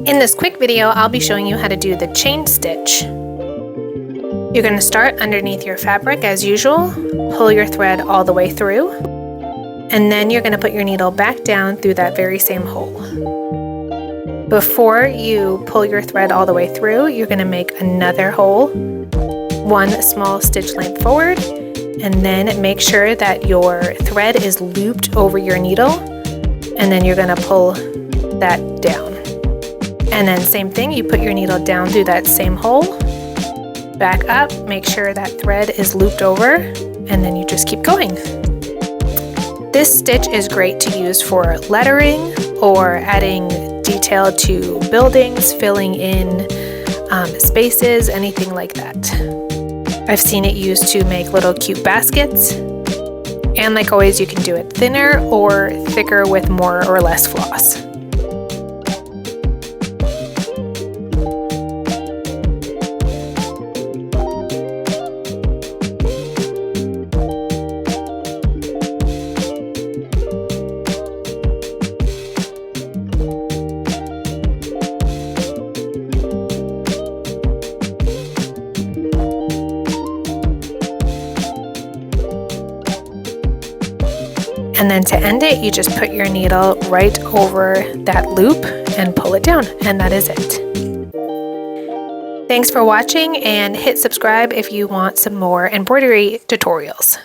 In this quick video, I'll be showing you how to do the chain stitch. You're going to start underneath your fabric as usual, pull your thread all the way through, and then you're going to put your needle back down through that very same hole. Before you pull your thread all the way through, you're going to make another hole, one small stitch length forward, and then make sure that your thread is looped over your needle, and then you're going to pull that down. And then same thing, you put your needle down through that same hole, back up, make sure that thread is looped over, and then you just keep going. This stitch is great to use for lettering or adding detail to buildings, filling in spaces, anything like that. I've seen it used to make little cute baskets, and like always you can do it thinner or thicker with more or less floss. And then to end it, you just put your needle right over that loop and pull it down, and that is it. Thanks for watching, and hit subscribe if you want some more embroidery tutorials.